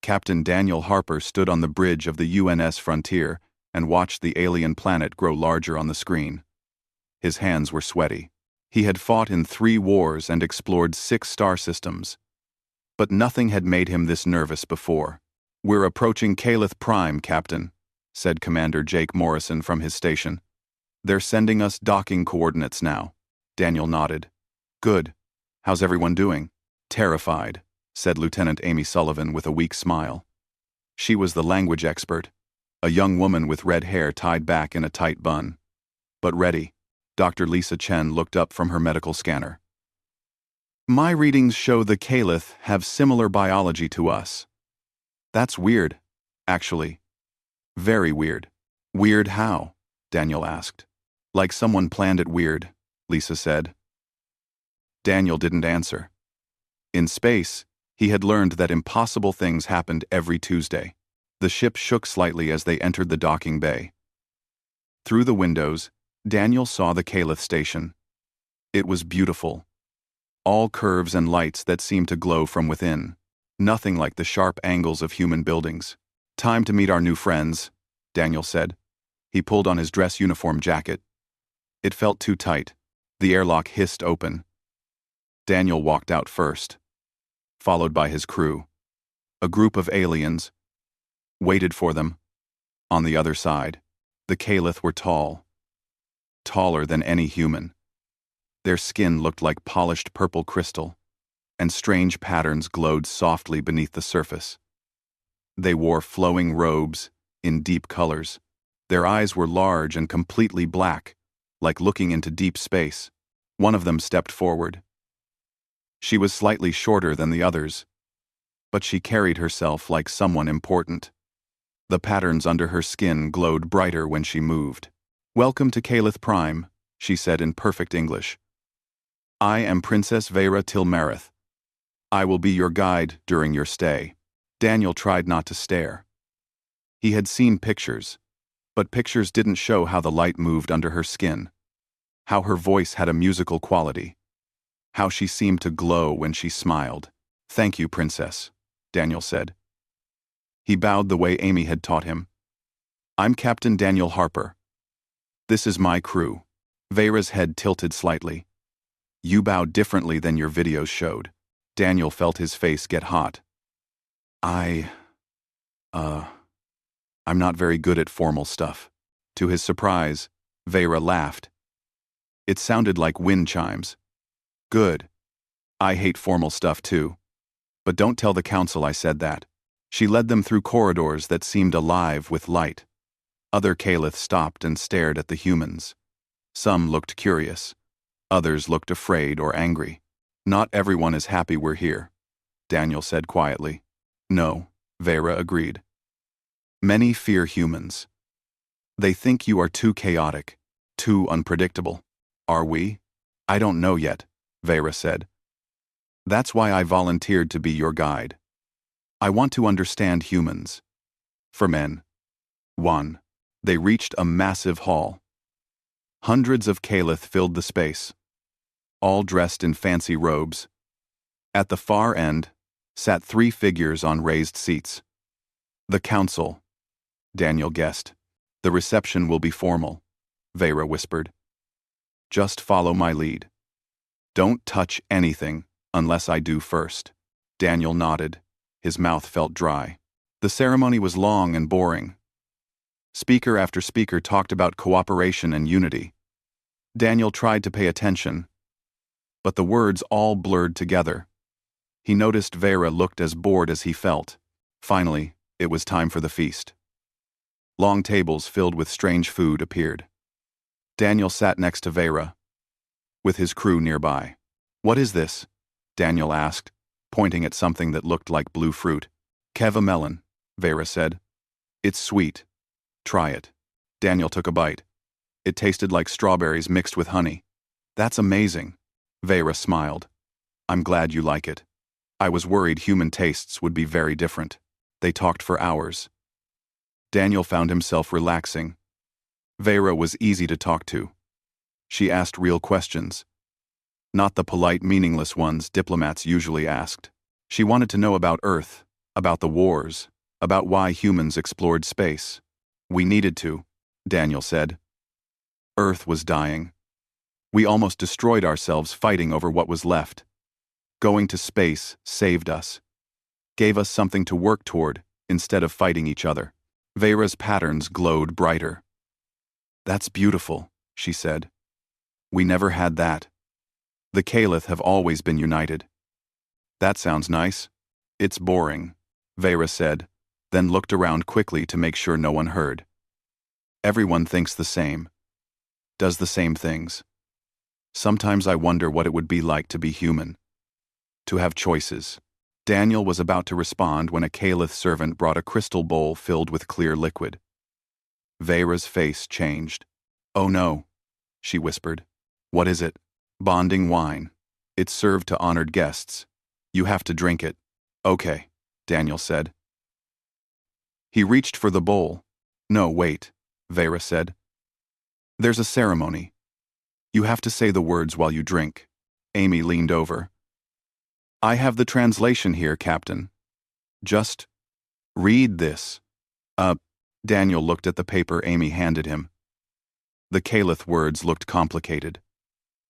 Captain Daniel Harper stood on the bridge of the UNS Frontier and watched the alien planet grow larger on the screen. His hands were sweaty. He had fought in 3 wars and explored 6 star systems. But nothing had made him this nervous before. "We're approaching Calith Prime, Captain," said Commander Jake Morrison from his station. "They're sending us docking coordinates now." Daniel nodded. "Good. How's everyone doing?" "Terrified," said Lieutenant Amy Sullivan with a weak smile. She was the language expert, a young woman with red hair tied back in a tight bun. "But ready." Dr. Lisa Chen looked up from her medical scanner. "My readings show the Calith have similar biology to us." "That's weird, actually. Very weird." "Weird how?" Daniel asked. "Like someone planned it weird," Lisa said. Daniel didn't answer. In space, he had learned that impossible things happened every Tuesday. The ship shook slightly as they entered the docking bay. Through the windows, Daniel saw the Calith station. It was beautiful. All curves and lights that seemed to glow from within. Nothing like the sharp angles of human buildings. "Time to meet our new friends," Daniel said. He pulled on his dress uniform jacket. It felt too tight. The airlock hissed open. Daniel walked out first, followed by his crew. A group of aliens waited for them. On the other side, the Calith were tall. Taller than any human. Their skin looked like polished purple crystal, and strange patterns glowed softly beneath the surface. They wore flowing robes in deep colors. Their eyes were large and completely black, like looking into deep space. One of them stepped forward. She was slightly shorter than the others, but she carried herself like someone important. The patterns under her skin glowed brighter when she moved. "Welcome to Calith Prime," she said in perfect English. "I am Princess Vera Tilmareth. I will be your guide during your stay." Daniel tried not to stare. He had seen pictures, but pictures didn't show how the light moved under her skin, how her voice had a musical quality, how she seemed to glow when she smiled. "Thank you, Princess," Daniel said. He bowed the way Amy had taught him. "I'm Captain Daniel Harper. This is my crew." Vera's head tilted slightly. "You bow differently than your videos showed." Daniel felt his face get hot. I'm not very good at formal stuff." To his surprise, Vera laughed. It sounded like wind chimes. "Good. I hate formal stuff too. But don't tell the council I said that." She led them through corridors that seemed alive with light. Other Calith stopped and stared at the humans. Some looked curious. Others looked afraid or angry. "Not everyone is happy we're here," Daniel said quietly. "No," Vera agreed. "Many fear humans. They think you are too chaotic, too unpredictable." "Are we?" "I don't know yet," Vera said. "That's why I volunteered to be your guide. I want to understand humans." For men. 1. They reached a massive hall. Hundreds of Calith filled the space, all dressed in fancy robes. At the far end sat 3 figures on raised seats. "The council," Daniel guessed. "The reception will be formal," Vera whispered. "Just follow my lead. Don't touch anything unless I do first." Daniel nodded. His mouth felt dry. The ceremony was long and boring. Speaker after speaker talked about cooperation and unity. Daniel tried to pay attention, but the words all blurred together. He noticed Vera looked as bored as he felt. Finally, it was time for the feast. Long tables filled with strange food appeared. Daniel sat next to Vera, with his crew nearby. "What is this?" Daniel asked, pointing at something that looked like blue fruit. "Keva melon," Vera said. "It's sweet. Try it." Daniel took a bite. It tasted like strawberries mixed with honey. "That's amazing." Vera smiled. "I'm glad you like it. I was worried human tastes would be very different." They talked for hours. Daniel found himself relaxing. Vera was easy to talk to. She asked real questions, not the polite, meaningless ones diplomats usually asked. She wanted to know about Earth, About the wars, about why humans explored space. We needed to, Daniel said. Earth was dying. We almost destroyed ourselves fighting over what was left. Going to space saved us. Gave us something to work toward instead of fighting each other. Vera's patterns glowed brighter. That's beautiful, she said. We never had that. The Caliph have always been united. That sounds nice. It's boring, Vera said, then looked around quickly to make sure no one heard. Everyone thinks the same. Does the same things. Sometimes I wonder what it would be like to be human. To have choices. Daniel was about to respond when a Caliph servant brought a crystal bowl filled with clear liquid. Vera's face changed. Oh no, she whispered. What is it? Bonding wine. It's served to honored guests. You have to drink it. Okay, Daniel said. He reached for the bowl. No, wait, Vera said. There's a ceremony. You have to say the words while you drink. Amy leaned over. I have the translation here, Captain. Just read this. Daniel looked at the paper Amy handed him. The Caliph words looked complicated.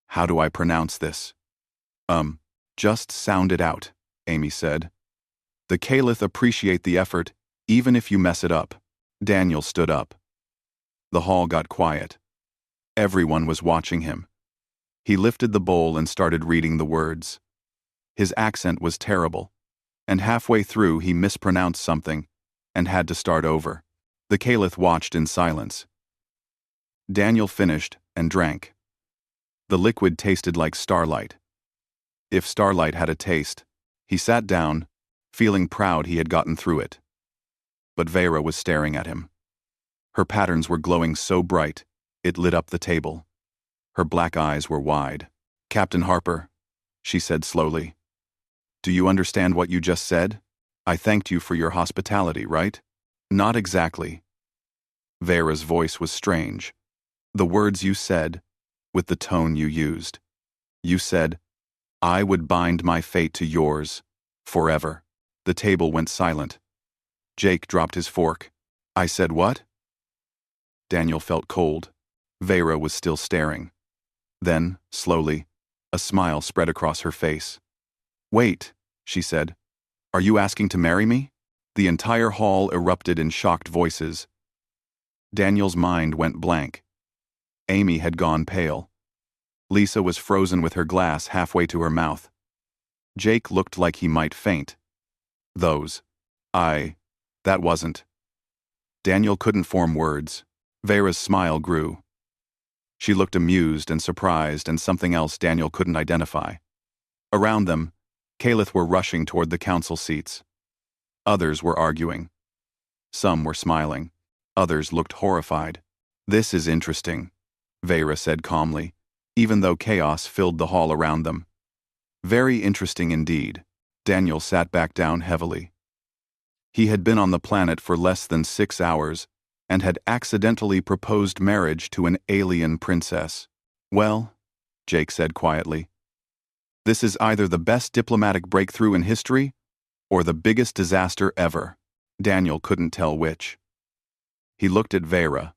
How do I pronounce this? Just sound it out, Amy said. The Caliph appreciate the effort, even if you mess it up. Daniel stood up. The hall got quiet. Everyone was watching him. He lifted the bowl and started reading the words. His accent was terrible, and halfway through he mispronounced something and had to start over. The Caliph watched in silence. Daniel finished and drank. The liquid tasted like starlight. If starlight had a taste, he sat down, feeling proud he had gotten through it. But Vera was staring at him. Her patterns were glowing so bright, it lit up the table. Her black eyes were wide. Captain Harper, she said slowly. Do you understand what you just said? I thanked you for your hospitality, right? Not exactly. Vera's voice was strange. The words you said, with the tone you used. You said, I would bind my fate to yours, forever. The table went silent. Jake dropped his fork. I said what? Daniel felt cold. Vera was still staring. Then, slowly, a smile spread across her face. Wait, she said. Are you asking to marry me? The entire hall erupted in shocked voices. Daniel's mind went blank. Amy had gone pale. Lisa was frozen with her glass halfway to her mouth. Jake looked like he might faint. That wasn't. Daniel couldn't form words. Vera's smile grew. She looked amused and surprised and something else Daniel couldn't identify. Around them, Caliph were rushing toward the council seats. Others were arguing. Some were smiling. Others looked horrified. This is interesting, Vera said calmly, even though chaos filled the hall around them. Very interesting indeed. Daniel sat back down heavily. He had been on the planet for less than 6 hours and had accidentally proposed marriage to an alien princess. Well, Jake said quietly, this is either the best diplomatic breakthrough in history or the biggest disaster ever. Daniel couldn't tell which. He looked at Vera,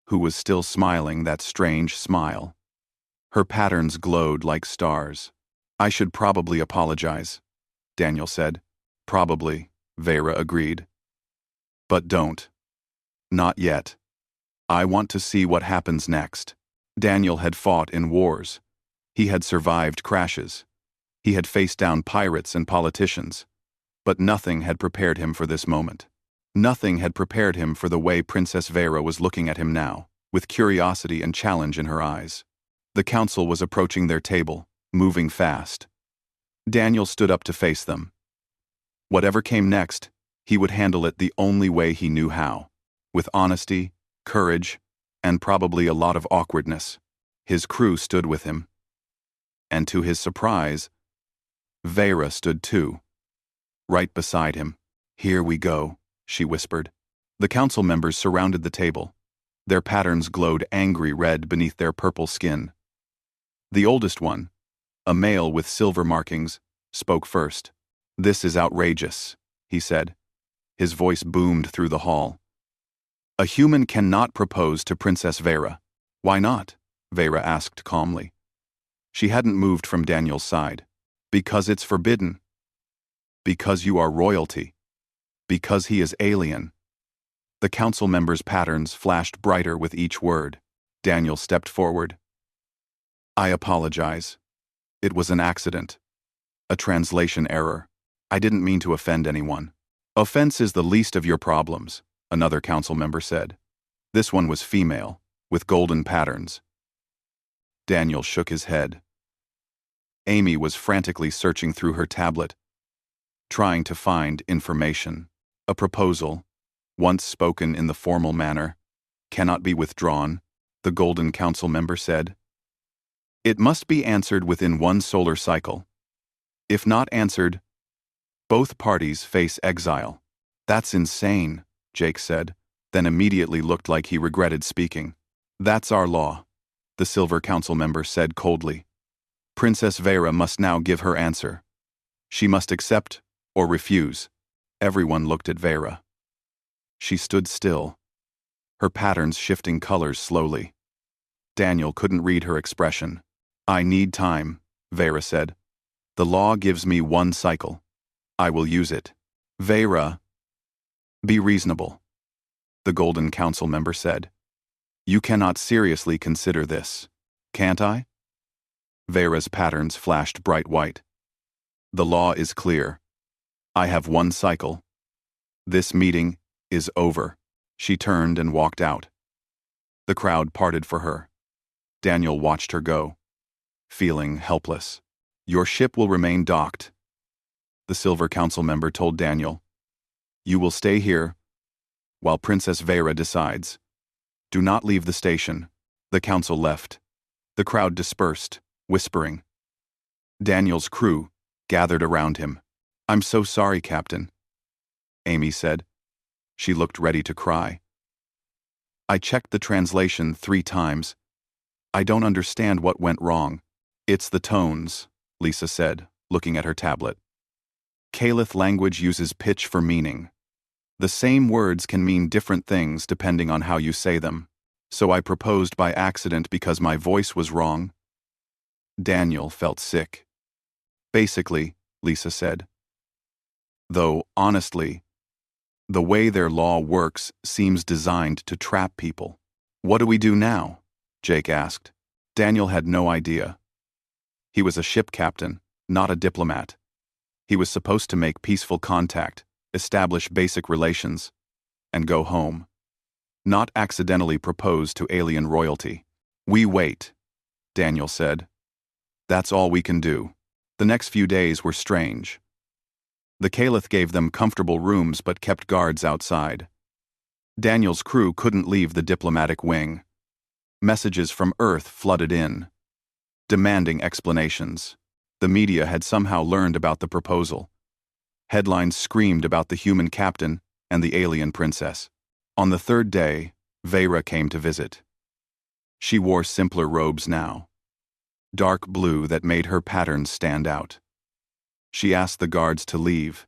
who was still smiling that strange smile. Her patterns glowed like stars. I should probably apologize, Daniel said. Probably, Vera agreed. But don't. Not yet. I want to see what happens next. Daniel had fought in wars. He had survived crashes. He had faced down pirates and politicians. But nothing had prepared him for this moment. Nothing had prepared him for the way Princess Vera was looking at him now, with curiosity and challenge in her eyes. The council was approaching their table, moving fast. Daniel stood up to face them. Whatever came next, he would handle it the only way he knew how, with honesty, courage, and probably a lot of awkwardness. His crew stood with him. And to his surprise, Vera stood too, right beside him. Here we go, she whispered. The council members surrounded the table. Their patterns glowed angry red beneath their purple skin. The oldest one, a male with silver markings, spoke first. This is outrageous, he said. His voice boomed through the hall. A human cannot propose to Princess Vera. Why not? Vera asked calmly. She hadn't moved from Daniel's side. Because it's forbidden. Because you are royalty. Because he is alien. The council members' patterns flashed brighter with each word. Daniel stepped forward. I apologize. It was an accident. A translation error. I didn't mean to offend anyone. Offense is the least of your problems, another council member said. This one was female, with golden patterns. Daniel shook his head. Amy was frantically searching through her tablet, trying to find information. A proposal, once spoken in the formal manner, cannot be withdrawn, the Golden Council member said. It must be answered within one solar cycle. If not answered, both parties face exile. That's insane, Jake said, then immediately looked like he regretted speaking. That's our law, the Silver Council member said coldly. Princess Vera must now give her answer. She must accept or refuse. Everyone looked at Vera. She stood still, her patterns shifting colors slowly. Daniel couldn't read her expression. I need time, Vera said. The law gives me one cycle. I will use it. Vera, be reasonable, the Golden Council member said. You cannot seriously consider this, can't I? Vera's patterns flashed bright white. The law is clear. I have one cycle. This meeting is over. She turned and walked out. The crowd parted for her. Daniel watched her go, feeling helpless. Your ship will remain docked, the Silver Council member told Daniel. You will stay here while Princess Vera decides. Do not leave the station. The council left. The crowd dispersed, whispering. Daniel's crew gathered around him. I'm so sorry, Captain, Amy said. She looked ready to cry. I checked the translation 3 times. I don't understand what went wrong. It's the tones, Lisa said, looking at her tablet. Kalith language uses pitch for meaning. The same words can mean different things depending on how you say them. So I proposed by accident because my voice was wrong. Daniel felt sick. Basically, Lisa said. Though, honestly, the way their law works seems designed to trap people. What do we do now? Jake asked. Daniel had no idea. He was a ship captain, not a diplomat. He was supposed to make peaceful contact, establish basic relations, and go home. Not accidentally propose to alien royalty. We wait, Daniel said. That's all we can do. The next few days were strange. The Kalith gave them comfortable rooms but kept guards outside. Daniel's crew couldn't leave the diplomatic wing. Messages from Earth flooded in, demanding explanations. The media had somehow learned about the proposal. Headlines screamed about the human captain and the alien princess. On the 3rd day, Vera came to visit. She wore simpler robes now, dark blue that made her patterns stand out. She asked the guards to leave,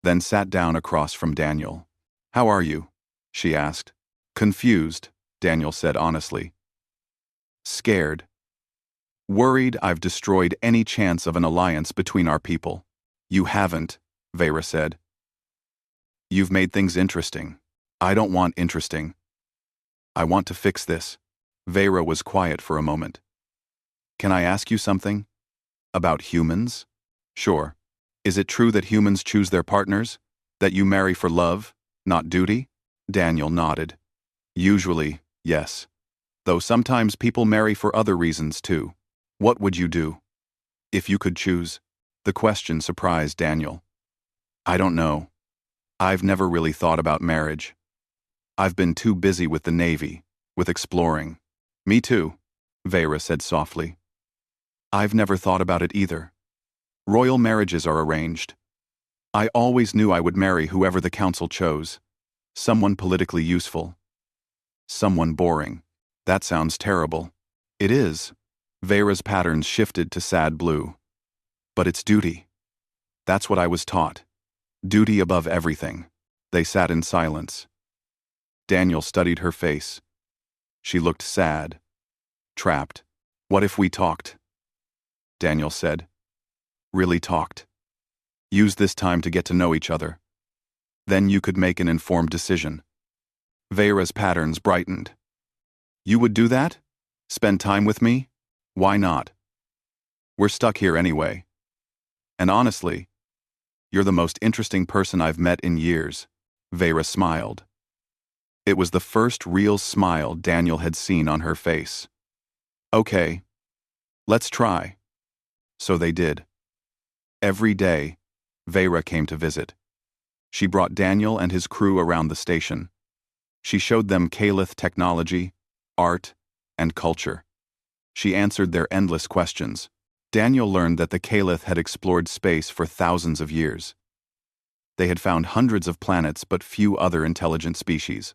then sat down across from Daniel. How are you? She asked. Confused, Daniel said honestly. Scared. Worried I've destroyed any chance of an alliance between our people. You haven't, Vera said. You've made things interesting. I don't want interesting. I want to fix this. Vera was quiet for a moment. Can I ask you something? About humans? Sure. Is it true that humans choose their partners? That you marry for love, not duty? Daniel nodded. Usually, yes. Though sometimes people marry for other reasons too. What would you do? If you could choose. The question surprised Daniel. I don't know. I've never really thought about marriage. I've been too busy with the Navy, with exploring. Me too, Vera said softly. I've never thought about it either. Royal marriages are arranged. I always knew I would marry whoever the council chose. Someone politically useful. Someone boring. That sounds terrible. It is. Vera's patterns shifted to sad blue. But it's duty. That's what I was taught. Duty above everything. They sat in silence. Daniel studied her face. She looked sad, trapped. What if we talked? Daniel said. Really talked. Use this time to get to know each other. Then you could make an informed decision. Vera's patterns brightened. You would do that? Spend time with me? Why not? We're stuck here anyway. And honestly, you're the most interesting person I've met in years. Vera smiled. It was the first real smile Daniel had seen on her face. Okay, let's try. So they did. Every day, Vera came to visit. She brought Daniel and his crew around the station. She showed them Calith technology, art, and culture. She answered their endless questions. Daniel learned that the Calith had explored space for thousands of years. They had found hundreds of planets but few other intelligent species.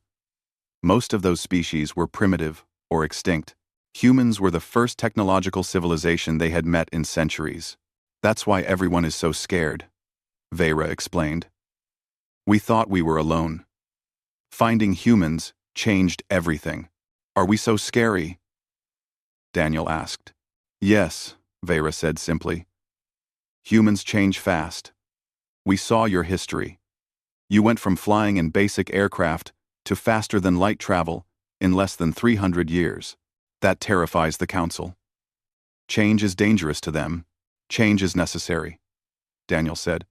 Most of those species were primitive or extinct. Humans were the first technological civilization they had met in centuries. That's why everyone is so scared, Vera explained. We thought we were alone. Finding humans changed everything. Are we so scary? Daniel asked. Yes, Vera said simply. Humans change fast. We saw your history. You went from flying in basic aircraft to faster-than-light travel in less than 300 years. That terrifies the Council. Change is dangerous to them. Change is necessary, Daniel said.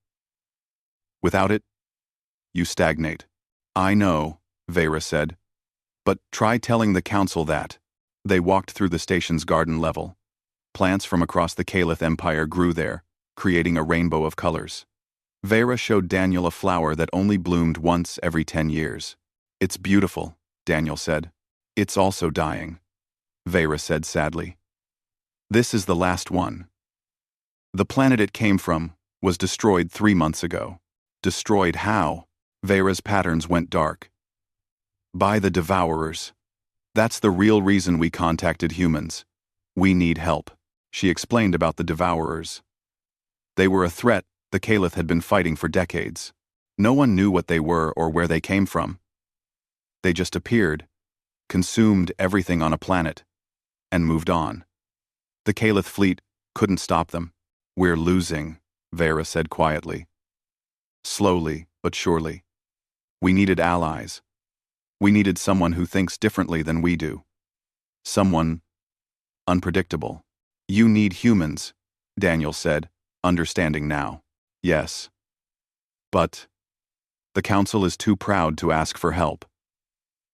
Without it, you stagnate. I know, Vera said. But try telling the Council that. They walked through the station's garden level. Plants from across the Calith Empire grew there, creating a rainbow of colors. Vera showed Daniel a flower that only bloomed once every 10 years. It's beautiful, Daniel said. It's also dying, Vera said sadly. This is the last one. The planet it came from was destroyed 3 months ago. Destroyed how? Vera's patterns went dark. By the Devourers. That's the real reason we contacted humans. We need help. She explained about the Devourers. They were a threat the Calith had been fighting for decades. No one knew what they were or where they came from. They just appeared, consumed everything on a planet, and moved on. The Calith fleet couldn't stop them. We're losing, Vera said quietly. Slowly, but surely. We needed allies. We needed someone who thinks differently than we do. Someone unpredictable. You need humans, Daniel said, understanding now. Yes. But the Council is too proud to ask for help.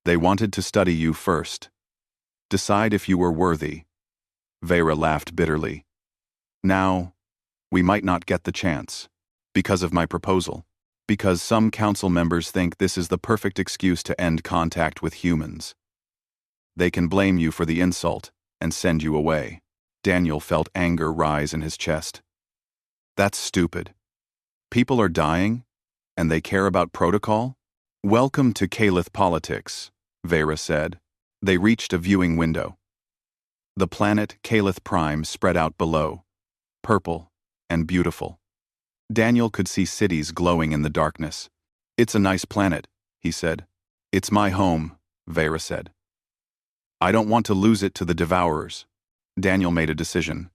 They wanted to study you first. Decide if you were worthy. Vera laughed bitterly. Now, we might not get the chance. Because of my proposal. Because some Council members think this is the perfect excuse to end contact with humans. They can blame you for the insult and send you away. Daniel felt anger rise in his chest. That's stupid. People are dying, and they care about protocol? Welcome to Calith politics, Vera said. They reached a viewing window. The planet Calith Prime spread out below, purple and beautiful. Daniel could see cities glowing in the darkness. It's a nice planet, he said. It's my home, Vera said. I don't want to lose it to the Devourers. Daniel made a decision.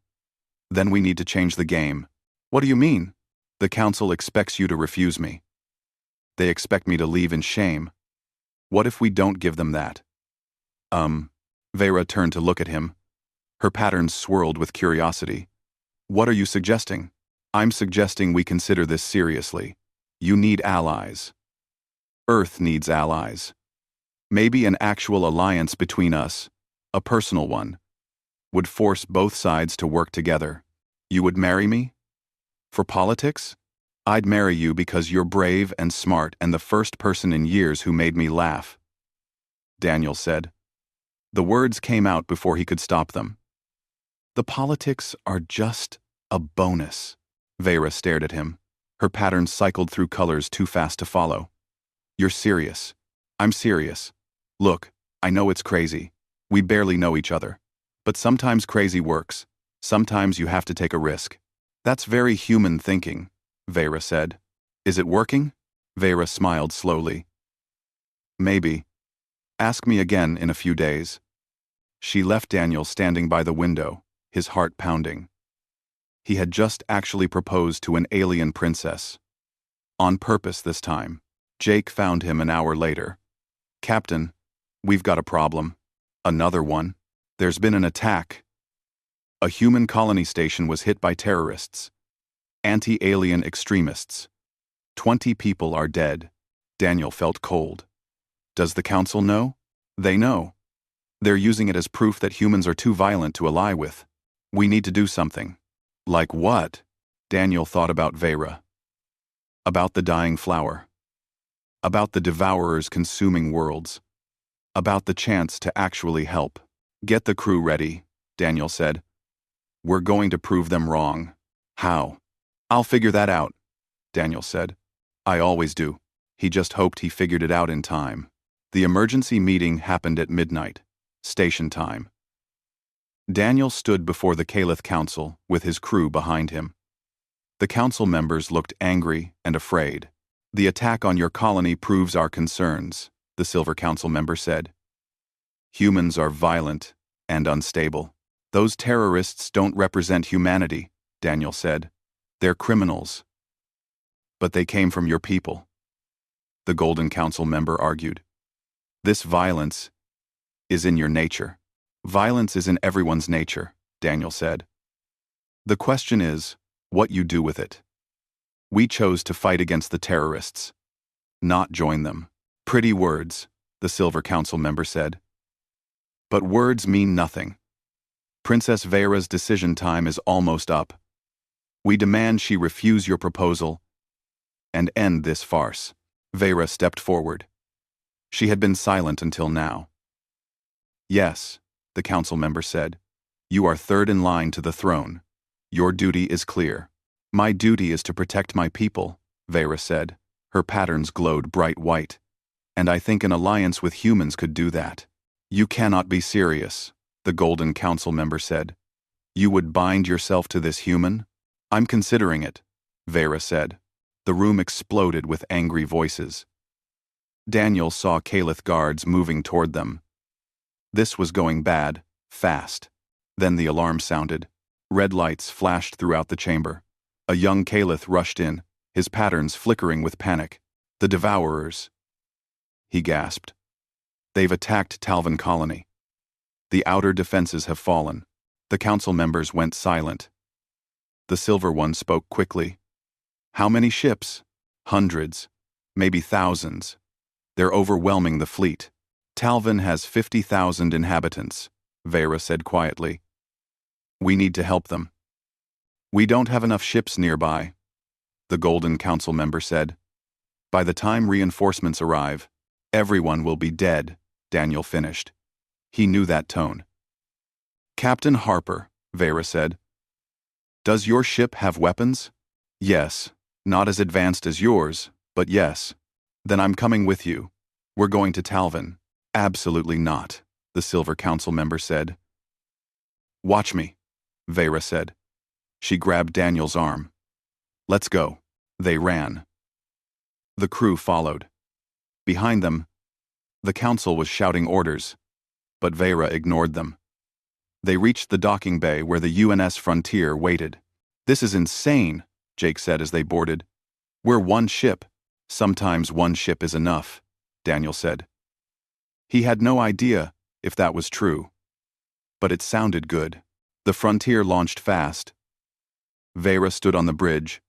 Then we need to change the game. What do you mean? The Council expects you to refuse me. They expect me to leave in shame. What if we don't give them that? Vera turned to look at him. Her patterns swirled with curiosity. What are you suggesting? I'm suggesting we consider this seriously. You need allies. Earth needs allies. Maybe an actual alliance between us, a personal one, would force both sides to work together. You would marry me? For politics? I'd marry you because you're brave and smart and the first person in years who made me laugh, Daniel said. The words came out before he could stop them. The politics are just a bonus. Vera stared at him. Her patterns cycled through colors too fast to follow. You're serious. I'm serious. Look, I know it's crazy. We barely know each other. But sometimes crazy works. Sometimes you have to take a risk. That's very human thinking, Vera said. Is it working? Vera smiled slowly. Maybe. Ask me again in a few days. She left Daniel standing by the window, his heart pounding. He had just actually proposed to an alien princess. On purpose this time. Jake found him an hour later. Captain, we've got a problem. Another one. There's been an attack. A human colony station was hit by terrorists. Anti-alien extremists. 20 people are dead. Daniel felt cold. Does the council know? They know. They're using it as proof that humans are too violent to ally with. We need to do something. Like what? Daniel thought about Vera. About the dying flower. About the devourers consuming worlds. About the chance to actually help. Get the crew ready, Daniel said. We're going to prove them wrong. How? I'll figure that out, Daniel said. I always do. He just hoped he figured it out in time. The emergency meeting happened at midnight, station time. Daniel stood before the Caliph Council with his crew behind him. The council members looked angry and afraid. The attack on your colony proves our concerns, the Silver Council member said. Humans are violent and unstable. Those terrorists don't represent humanity, Daniel said. They're criminals. But they came from your people, the Golden Council member argued. This violence is in your nature. Violence is in everyone's nature, Daniel said. The question is, what you do with it. We chose to fight against the terrorists, not join them. Pretty words, the Silver Council member said. But words mean nothing. Princess Vera's decision time is almost up. We demand she refuse your proposal and end this farce. Vera stepped forward. She had been silent until now. Yes, the council member said. You are third in line to the throne. Your duty is clear. My duty is to protect my people, Vera said. Her patterns glowed bright white. And I think an alliance with humans could do that. You cannot be serious, the Golden Council member said. You would bind yourself to this human? I'm considering it, Vera said. The room exploded with angry voices. Daniel saw Caliph guards moving toward them. This was going bad, fast. Then the alarm sounded. Red lights flashed throughout the chamber. A young Caliph rushed in, his patterns flickering with panic. The devourers. He gasped. They've attacked Talvin Colony. The outer defenses have fallen. The council members went silent. The Silver One spoke quickly. How many ships? Hundreds, maybe thousands. They're overwhelming the fleet. Talvin has 50,000 inhabitants, Vera said quietly. We need to help them. We don't have enough ships nearby, the Golden Council member said. By the time reinforcements arrive, everyone will be dead, Daniel finished. He knew that tone. Captain Harper, Vera said. Does your ship have weapons? Yes, not as advanced as yours, but yes. Then I'm coming with you. We're going to Talvin. Absolutely not, the Silver Council member said. Watch me, Vera said. She grabbed Daniel's arm. Let's go. They ran. The crew followed. Behind them, the council was shouting orders, but Vera ignored them. They reached the docking bay where the UNS Frontier waited. This is insane, Jake said as they boarded. We're one ship. Sometimes one ship is enough, Daniel said. He had no idea if that was true. But it sounded good. The Frontier launched fast. Vera stood on the bridge,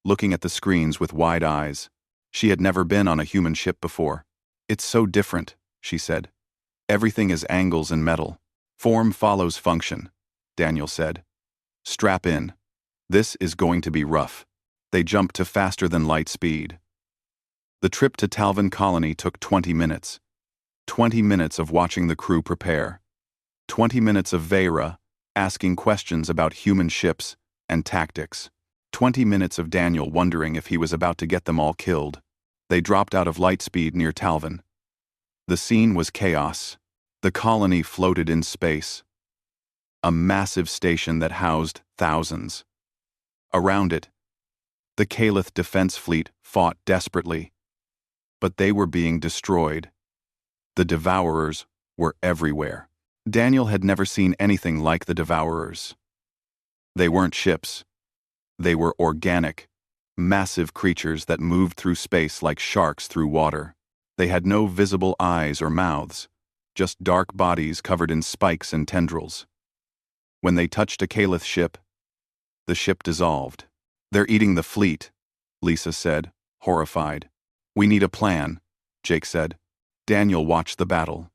looking at the screens with wide eyes. She had never been on a human ship before. It's so different, she said. Everything is angles and metal. Form follows function, Daniel said. Strap in. This is going to be rough. They jumped to faster than light speed. The trip to Talvin Colony took 20 minutes. 20 minutes of watching the crew prepare. 20 minutes of Vera asking questions about human ships and tactics. 20 minutes of Daniel wondering if he was about to get them all killed. They dropped out of light speed near Talvin. The scene was chaos. The colony floated in space. A massive station that housed thousands. Around it, The Caliph defense fleet fought desperately, but they were being destroyed. The Devourers were everywhere. Daniel had never seen anything like the Devourers. They weren't ships. They were organic, massive creatures that moved through space like sharks through water. They had no visible eyes or mouths, just dark bodies covered in spikes and tendrils. When they touched a Caliph ship, the ship dissolved. "They're eating the fleet," Lisa said, horrified. "We need a plan," Jake said. Daniel watched the battle.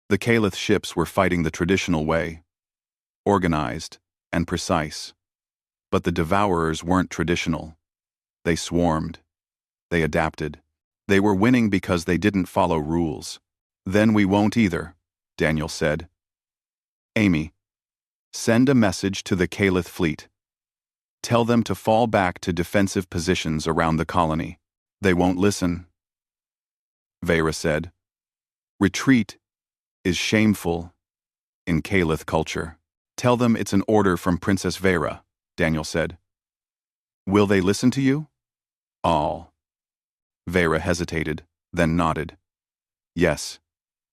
The Caliph ships were fighting the traditional way, organized and precise. But the Devourers weren't traditional. They swarmed. They adapted. They were winning because they didn't follow rules. "Then we won't either," Daniel said. "Amy, send a message to the Caliph fleet. Tell them to fall back to defensive positions around the colony." "They won't listen," Vera said. "Retreat is shameful in Caliph culture." "Tell them it's an order from Princess Vera," Daniel said. "Will they listen to you?" "All." Vera hesitated, then nodded. "Yes,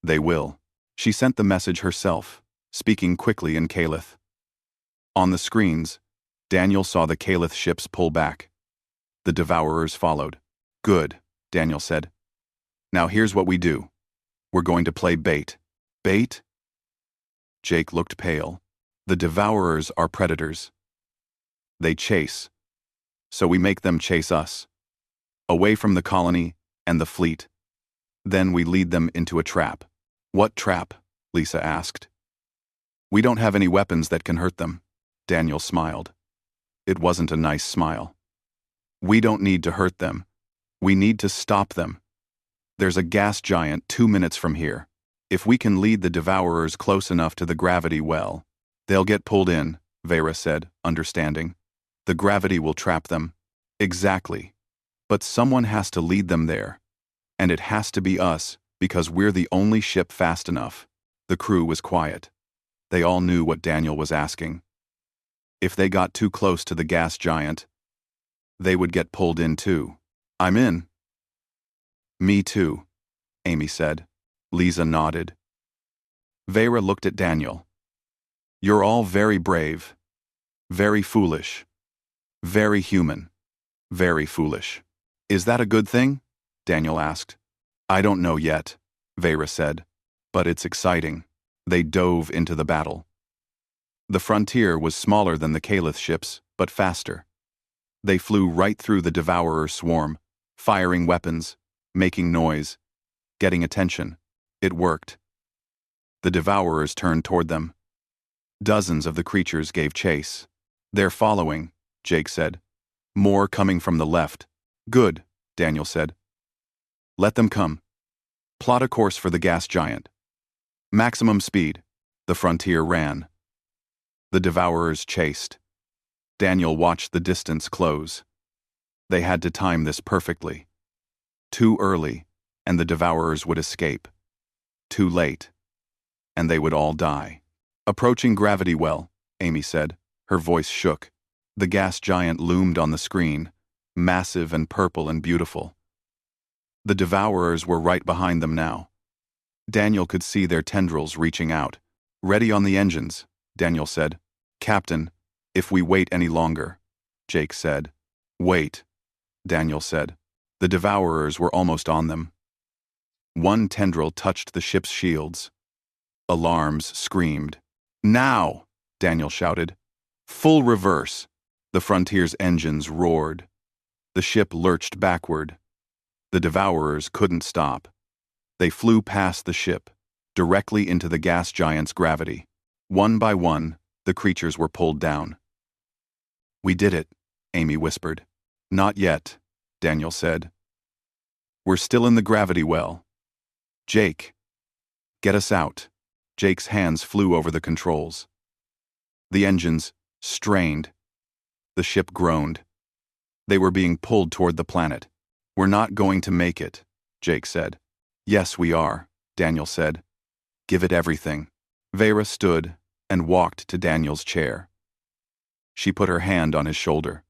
they will." She sent the message herself, speaking quickly in Caliph. On the screens, Daniel saw the Caliph ships pull back. The Devourers followed. "Good," Daniel said. "Now here's what we do. We're going to play bait." "Bait?" Jake looked pale. "The Devourers are predators. They chase. So we make them chase us. Away from the colony and the fleet. Then we lead them into a trap." "What trap?" Lisa asked. "We don't have any weapons that can hurt them." Daniel smiled. It wasn't a nice smile. "We don't need to hurt them. We need to stop them. There's a gas giant 2 minutes from here. If we can lead the Devourers close enough to the gravity well, they'll get pulled in," Vera said, understanding. "The gravity will trap them." "Exactly. But someone has to lead them there. And it has to be us, because we're the only ship fast enough." The crew was quiet. They all knew what Daniel was asking. If they got too close to the gas giant, they would get pulled in too. "I'm in." "Me too," Amy said. Lisa nodded. Vera looked at Daniel. "You're all very brave. Very foolish. Very human. Very foolish." "Is that a good thing?" Daniel asked. "I don't know yet," Vera said. "But it's exciting." They dove into the battle. The Frontier was smaller than the Caliph ships, but faster. They flew right through the Devourer swarm, firing weapons, making noise, getting attention. It worked. The Devourers turned toward them. Dozens of the creatures gave chase. "They're following," Jake said. "More coming from the left." "Good," Daniel said. "Let them come. Plot a course for the gas giant. Maximum speed." The Frontier ran. The Devourers chased. Daniel watched the distance close. They had to time this perfectly. Too early, and the Devourers would escape. Too late, and they would all die. "Approaching gravity well," Amy said. Her voice shook. The gas giant loomed on the screen, massive and purple and beautiful. The Devourers were right behind them now. Daniel could see their tendrils reaching out. "Ready on the engines," Daniel said. "Captain, if we wait any longer," Jake said. "Wait," Daniel said. The Devourers were almost on them. One tendril touched the ship's shields. Alarms screamed. "Now!" Daniel shouted. "Full reverse!" The Frontier's engines roared. The ship lurched backward. The Devourers couldn't stop. They flew past the ship, directly into the gas giant's gravity. One by one, the creatures were pulled down. "We did it," Amy whispered. "Not yet," Daniel said. "We're still in the gravity well." "Jake, get us out." Jake's hands flew over the controls. The engines strained. The ship groaned. They were being pulled toward the planet. "We're not going to make it," Jake said. "Yes, we are," Daniel said. "Give it everything." Vera stood and walked to Daniel's chair. She put her hand on his shoulder.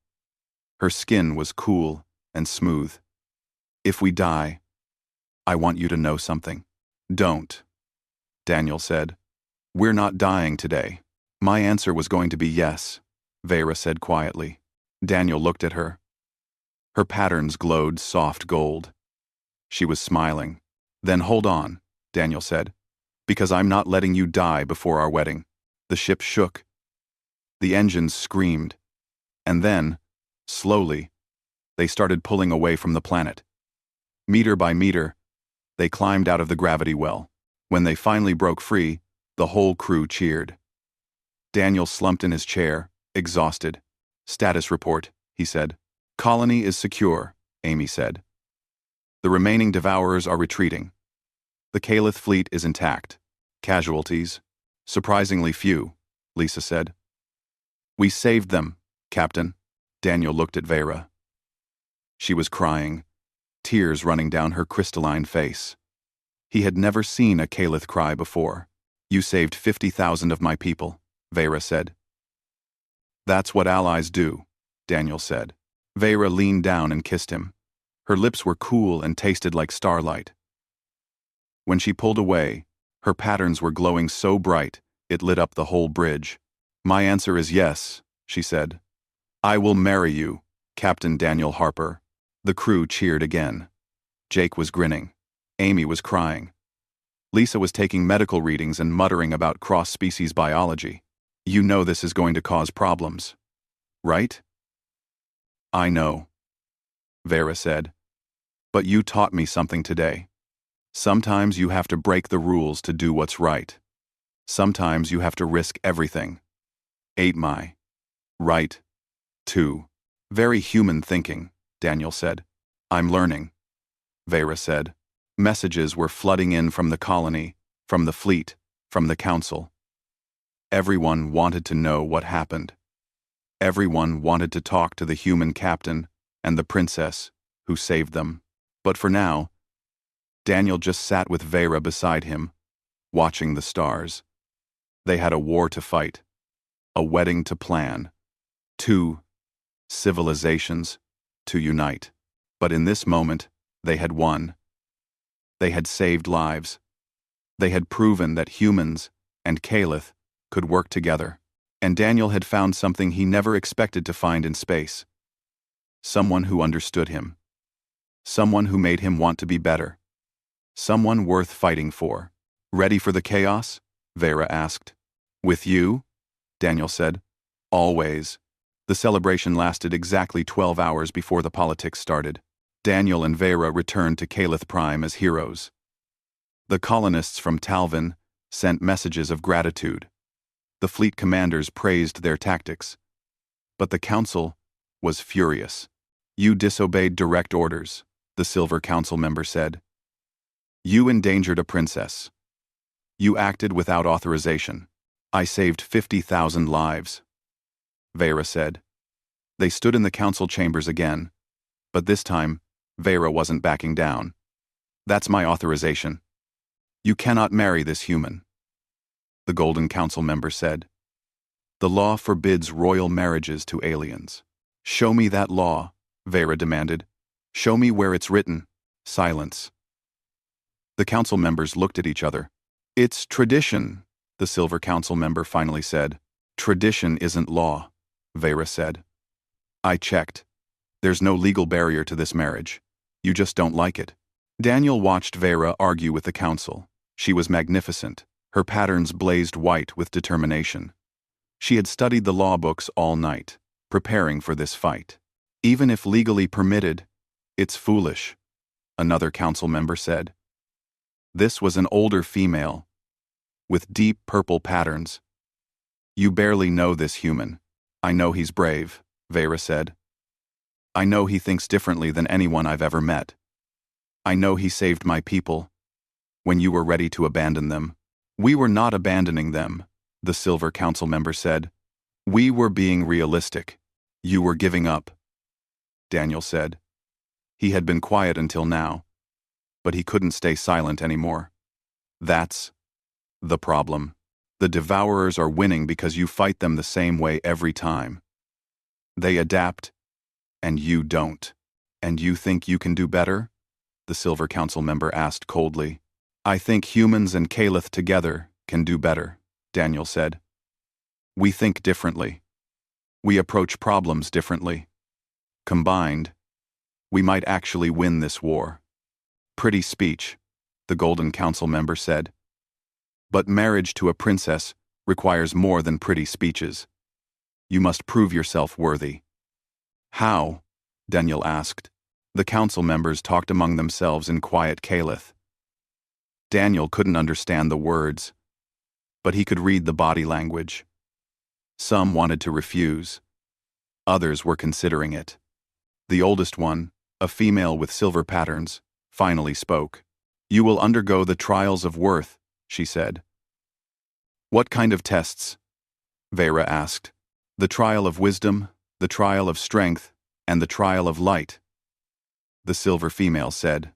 Her skin was cool and smooth. "If we die, I want you to know something." "Don't," Daniel said. "We're not dying today." "My answer was going to be yes," Vera said quietly. Daniel looked at her. Her patterns glowed soft gold. She was smiling. "Then hold on," Daniel said, "because I'm not letting you die before our wedding." The ship shook. The engines screamed. And then, slowly, they started pulling away from the planet. Meter by meter, they climbed out of the gravity well. When they finally broke free, the whole crew cheered. Daniel slumped in his chair, exhausted. "Status report," he said. "Colony is secure," Amy said. "The remaining devourers are retreating. The Calith fleet is intact. Casualties? Surprisingly few," Lisa said. "We saved them, Captain." Daniel looked at Vera. She was crying, tears running down her crystalline face. He had never seen a Calith cry before. "You saved 50,000 of my people," Vera said. "That's what allies do," Daniel said. Vera leaned down and kissed him. Her lips were cool and tasted like starlight. When she pulled away, her patterns were glowing so bright it lit up the whole bridge. "My answer is yes," she said. "I will marry you, Captain Daniel Harper." The crew cheered again. Jake was grinning. Amy was crying. Lisa was taking medical readings and muttering about cross-species biology. "You know this is going to cause problems, right?" "I know," Vera said. "But you taught me something today. Sometimes you have to break the rules to do what's right. Sometimes you have to risk everything." "Ain't my right, too." "Very human thinking," Daniel said. "I'm learning," Vera said. Messages were flooding in from the colony, from the fleet, from the council. Everyone wanted to know what happened. Everyone wanted to talk to the human captain and the princess who saved them. But for now, Daniel just sat with Vera beside him, watching the stars. They had a war to fight, a wedding to plan, 2 civilizations to unite. But in this moment, they had won. They had saved lives. They had proven that humans and Calith could work together. And Daniel had found something he never expected to find in space. Someone who understood him. Someone who made him want to be better. Someone worth fighting for. "Ready for the chaos?" Vera asked. "With you?" Daniel said. "Always." The celebration lasted exactly 12 hours before the politics started. Daniel and Vera returned to Calith Prime as heroes. The colonists from Talvin sent messages of gratitude. The fleet commanders praised their tactics. But the council was furious. "You disobeyed direct orders," the Silver Council member said. "You endangered a princess. You acted without authorization. I saved 50,000 lives," Vera said. They stood in the council chambers again, but this time, Vera wasn't backing down. "That's my authorization. You cannot marry this human," the Golden Council member said. "The law forbids royal marriages to aliens." "Show me that law," Vera demanded. "Show me where it's written." Silence. The council members looked at each other. "It's tradition," the Silver Council member finally said. "Tradition isn't law," Vera said. "I checked. There's no legal barrier to this marriage. You just don't like it." Daniel watched Vera argue with the council. She was magnificent. Her patterns blazed white with determination. She had studied the law books all night, preparing for this fight. "Even if legally permitted, it's foolish," another council member said. This was an older female, with deep purple patterns. "You barely know this human." "I know he's brave," Vera said. "I know he thinks differently than anyone I've ever met. I know he saved my people when you were ready to abandon them." "We were not abandoning them," the Silver Council member said. "We were being realistic. You were giving up," Daniel said. He had been quiet until now, but he couldn't stay silent anymore. "That's the problem. The Devourers are winning because you fight them the same way every time. They adapt, And you don't. And you think you can do better? The Silver Council member asked coldly. I think humans and Calith together can do better, Daniel said. We think differently. We approach problems differently. Combined, we might actually win this war. Pretty speech, the Golden Council member said. But marriage to a princess requires more than pretty speeches. You must prove yourself worthy. How? Daniel asked. The council members talked among themselves in quiet Calith. Daniel couldn't understand the words, but he could read the body language. Some wanted to refuse. Others were considering it. The oldest one, a female with silver patterns, finally spoke. You will undergo the trials of worth, she said. What kind of tests? Vera asked. The trial of wisdom, the trial of strength, and the trial of light. The silver female said.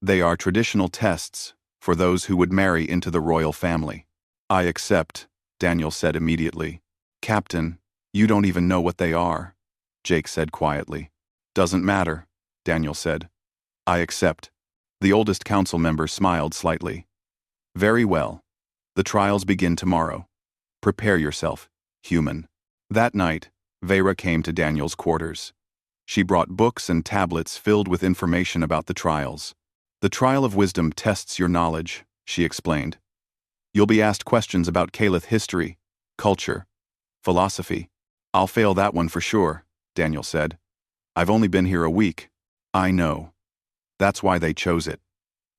They are traditional tests for those who would marry into the royal family. I accept, Daniel said immediately. Captain, you don't even know what they are, Jake said quietly. Doesn't matter, Daniel said. I accept. The oldest council member smiled slightly. Very well. The trials begin tomorrow. Prepare yourself, human. That night, Vera came to Daniel's quarters. She brought books and tablets filled with information about the trials. The trial of wisdom tests your knowledge, she explained. You'll be asked questions about Calith history, culture, philosophy. I'll fail that one for sure, Daniel said. I've only been here a week. I know. That's why they chose it.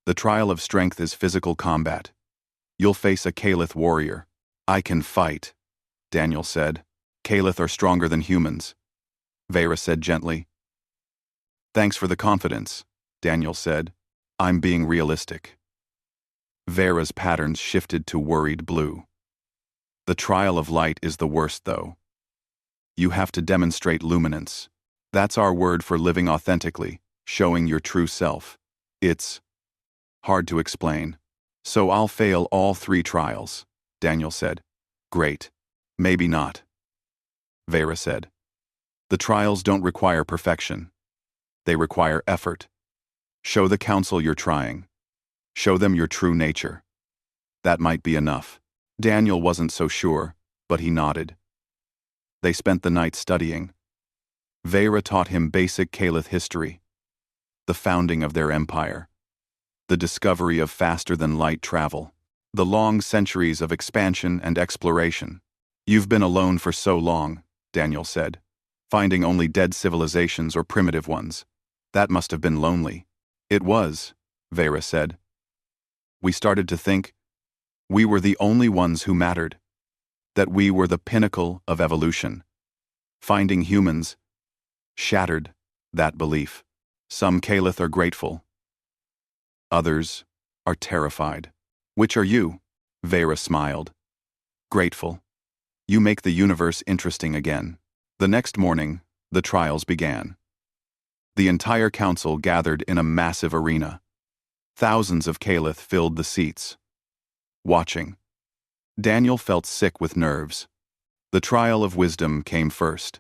The trial of strength is physical combat. You'll face a Calith warrior. I can fight, Daniel said. Calith are stronger than humans, Vera said gently. Thanks for the confidence, Daniel said. I'm being realistic. Vera's patterns shifted to worried blue. The trial of light is the worst, though. You have to demonstrate luminance. That's our word for living authentically, showing your true self. It's hard to explain. So I'll fail all 3 trials, Daniel said. Great. Maybe not, Vera said. The trials don't require perfection. They require effort. Show the council you're trying. Show them your true nature. That might be enough. Daniel wasn't so sure, but he nodded. They spent the night studying. Vera taught him basic Calith history, the founding of their empire, the discovery of faster-than-light travel, the long centuries of expansion and exploration. You've been alone for so long, Daniel said, finding only dead civilizations or primitive ones. That must have been lonely. It was, Vera said. We started to think we were the only ones who mattered, that we were the pinnacle of evolution. Finding humans shattered that belief. Some Calith are grateful. Others are terrified. Which are you? Vera smiled. Grateful. You make the universe interesting again. The next morning, the trials began. The entire council gathered in a massive arena. Thousands of Calith filled the seats, watching. Daniel felt sick with nerves. The trial of wisdom came first.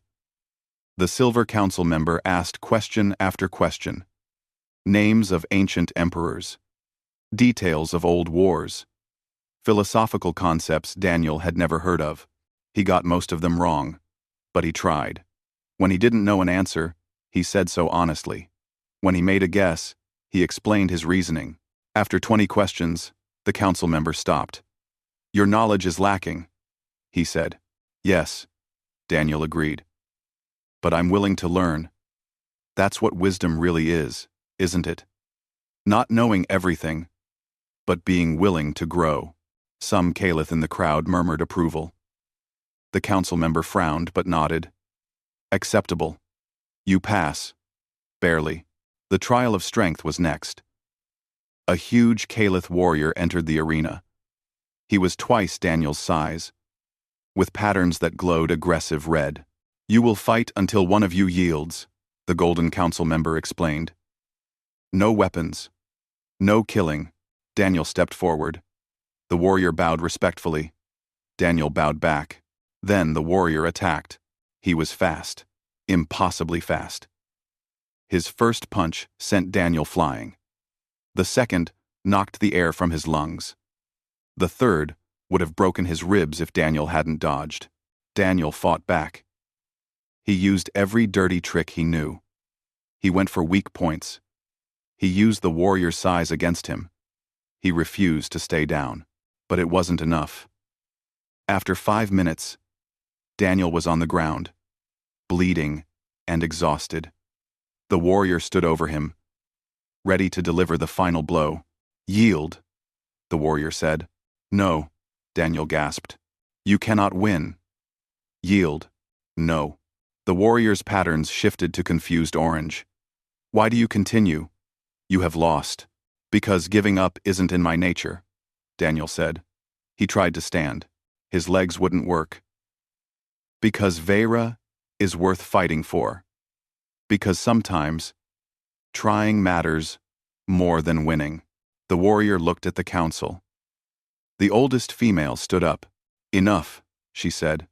The Silver Council member asked question after question. Names of ancient emperors. Details of old wars. Philosophical concepts Daniel had never heard of. He got most of them wrong, but he tried. When he didn't know an answer, he said so honestly. When he made a guess, he explained his reasoning. After 20 questions, the council member stopped. Your knowledge is lacking, he said. Yes, Daniel agreed. But I'm willing to learn. That's what wisdom really is, isn't it? Not knowing everything, but being willing to grow. Some Calith in the crowd murmured approval. The council member frowned but nodded. Acceptable. You pass. Barely. The trial of strength was next. A huge Calith warrior entered the arena. He was twice Daniel's size, with patterns that glowed aggressive red. You will fight until one of you yields, the Golden Council member explained. No weapons. No killing. Daniel stepped forward. The warrior bowed respectfully. Daniel bowed back. Then the warrior attacked. He was fast, impossibly fast. His first punch sent Daniel flying. The second knocked the air from his lungs. The third would have broken his ribs if Daniel hadn't dodged. Daniel fought back. He used every dirty trick he knew. He went for weak points. He used the warrior's size against him. He refused to stay down. But it wasn't enough. After 5 minutes, Daniel was on the ground, bleeding and exhausted. The warrior stood over him, ready to deliver the final blow. "Yield," the warrior said. "No," Daniel gasped. "You cannot win." "Yield." "No." The warrior's patterns shifted to confused orange. "Why do you continue? You have lost." "Because giving up isn't in my nature," Daniel said. He tried to stand. His legs wouldn't work. "Because Vera is worth fighting for. Because sometimes trying matters more than winning." The warrior looked at the council. The oldest female stood up. "Enough," she said.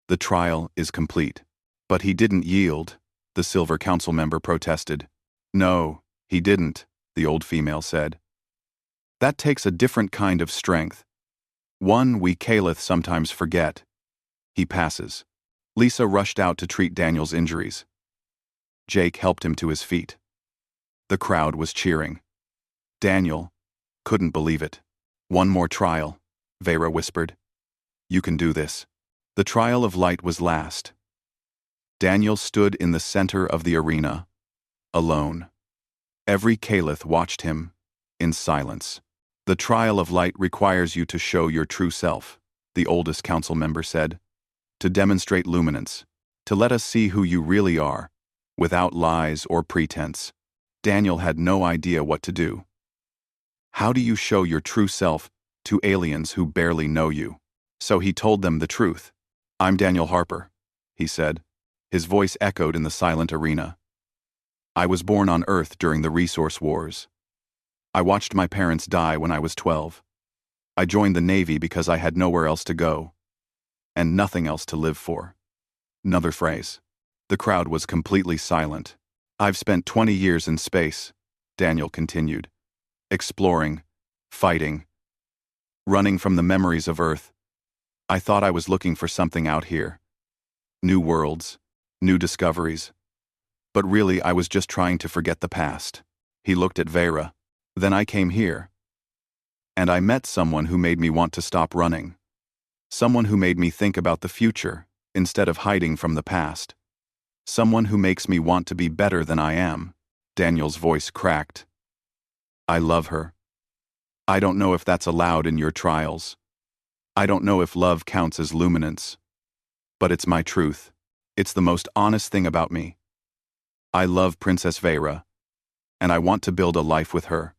"The trial is complete." "But he didn't yield," the silver council member protested. "No, he didn't," the old female said. "That takes a different kind of strength. One we Caliph sometimes forget." "He passes." Lisa rushed out to treat Daniel's injuries. Jake helped him to his feet. The crowd was cheering. Daniel couldn't believe it. "One more trial," Vera whispered. "You can do this." The trial of light was last. Daniel stood in the center of the arena, alone. Every Caliph watched him, in silence. "The trial of light requires you to show your true self," the oldest council member said. "To demonstrate luminance, to let us see who you really are, without lies or pretense." Daniel had no idea what to do. How do you show your true self to aliens who barely know you? So he told them the truth. "I'm Daniel Harper," he said. His voice echoed in the silent arena. "I was born on Earth during the resource wars. I watched my parents die when I was 12. I joined the Navy because I had nowhere else to go, and nothing else to live for." Another phrase. The crowd was completely silent. "I've spent 20 years in space," Daniel continued. "Exploring, fighting, running from the memories of Earth. I thought I was looking for something out here. New worlds, new discoveries. But really I was just trying to forget the past." He looked at Vera. "Then I came here. And I met someone who made me want to stop running. Someone who made me think about the future, instead of hiding from the past. Someone who makes me want to be better than I am." Daniel's voice cracked. "I love her. I don't know if that's allowed in your trials. I don't know if love counts as luminance. But it's my truth. It's the most honest thing about me. I love Princess Vera, and I want to build a life with her.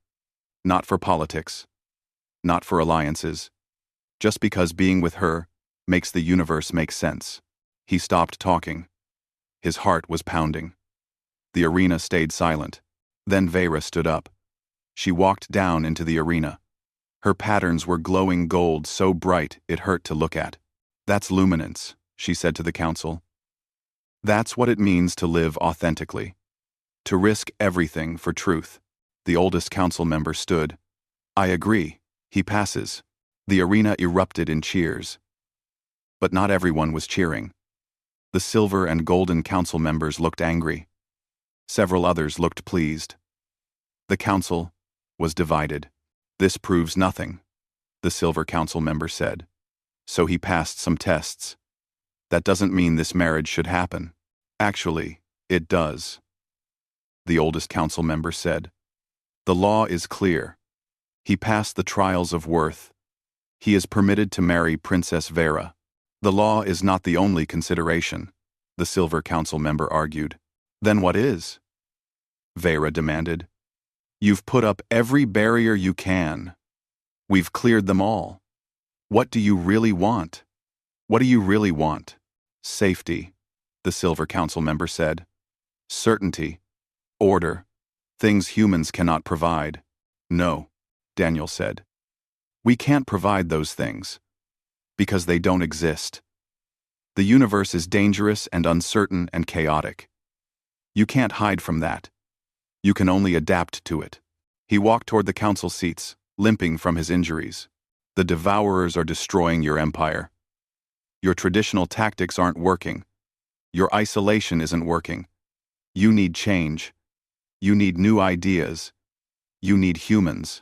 Not for politics. Not for alliances. Just because being with her makes the universe make sense." He stopped talking. His heart was pounding. The arena stayed silent. Then Vera stood up. She walked down into the arena. Her patterns were glowing gold so bright it hurt to look at. "That's luminance," she said to the council. "That's what it means to live authentically. To risk everything for truth." The oldest council member stood. "I agree. He passes." The arena erupted in cheers. But not everyone was cheering. The silver and golden council members looked angry. Several others looked pleased. The council was divided. "This proves nothing," the silver council member said. "So he passed some tests. That doesn't mean this marriage should happen. Actually, it does," the oldest council member said. "The law is clear. He passed the trials of worth. He is permitted to marry Princess Vera." "The law is not the only consideration," the silver council member argued. "Then what is?" Vera demanded. "You've put up every barrier you can. We've cleared them all. What do you really want? What do you really want?" "Safety," the silver council member said. "Certainty. Order. Things humans cannot provide." "No," Daniel said. "We can't provide those things. Because they don't exist. The universe is dangerous and uncertain and chaotic. You can't hide from that. You can only adapt to it. He walked toward the council seats, limping from his injuries. The devourers are destroying your empire. Your traditional tactics aren't working. Your isolation isn't working. You need change. You need new ideas. You need humans.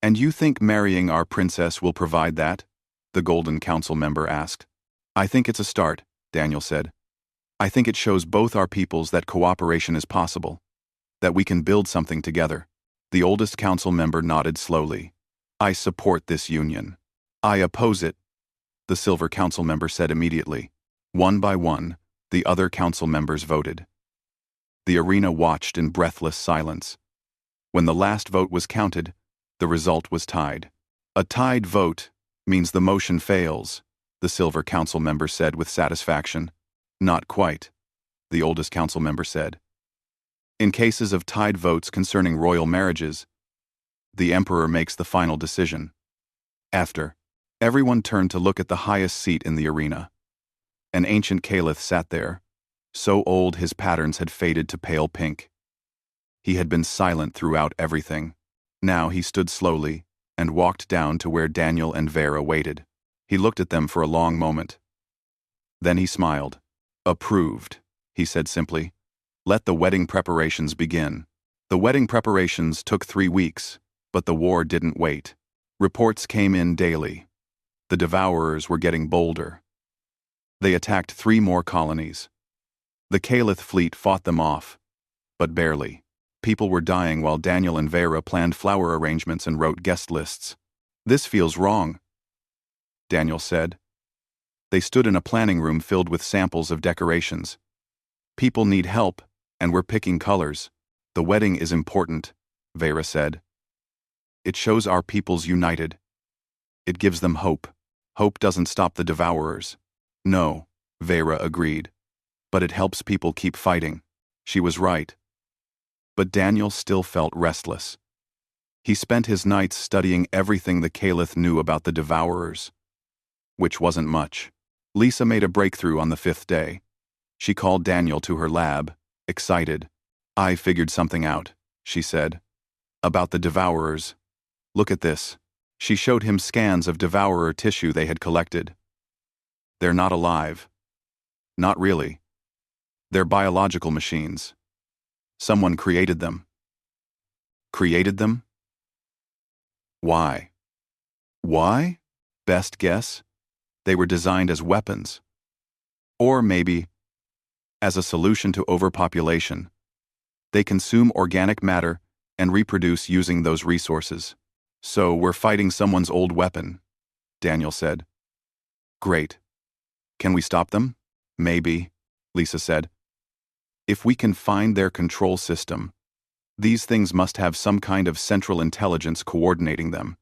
And you think marrying our princess will provide that? The Golden Council member asked. I think it's a start, Daniel said. I think it shows both our peoples that cooperation is possible, that we can build something together. The oldest council member nodded slowly. I support this union. I oppose it, the Silver Council member said immediately. One by one, the other council members voted. The arena watched in breathless silence. When the last vote was counted, the result was tied. A tied vote means the motion fails, the Silver Council member said with satisfaction. Not quite, the oldest council member said. In cases of tied votes concerning royal marriages, the emperor makes the final decision. After, everyone turned to look at the highest seat in the arena. An ancient caliph sat there, so old his patterns had faded to pale pink. He had been silent throughout everything. Now he stood slowly and walked down to where Daniel and Vera waited. He looked at them for a long moment. Then he smiled. Approved, he said simply. Let the wedding preparations begin. The wedding preparations took 3 weeks, but the war didn't wait. Reports came in daily. The devourers were getting bolder. They attacked 3 more colonies. The Caliph fleet fought them off, but barely. People were dying while Daniel and Vera planned flower arrangements and wrote guest lists. This feels wrong, Daniel said. They stood in a planning room filled with samples of decorations. People need help, and we're picking colors. The wedding is important, Vera said. It shows our peoples united. It gives them hope. Hope doesn't stop the devourers. No, Vera agreed. But it helps people keep fighting. She was right. But Daniel still felt restless. He spent his nights studying everything the Caliph knew about the devourers, which wasn't much. Lisa made a breakthrough on the 5th day. She called Daniel to her lab, excited. I figured something out, she said. About the devourers. Look at this. She showed him scans of devourer tissue they had collected. They're not alive. Not really. They're biological machines. Someone created them. Created them? Why? Why? Best guess? They were designed as weapons. Or maybe, as a solution to overpopulation. They consume organic matter and reproduce using those resources. So we're fighting someone's old weapon, Daniel said. Great. Can we stop them? Maybe, Lisa said. If we can find their control system, these things must have some kind of central intelligence coordinating them.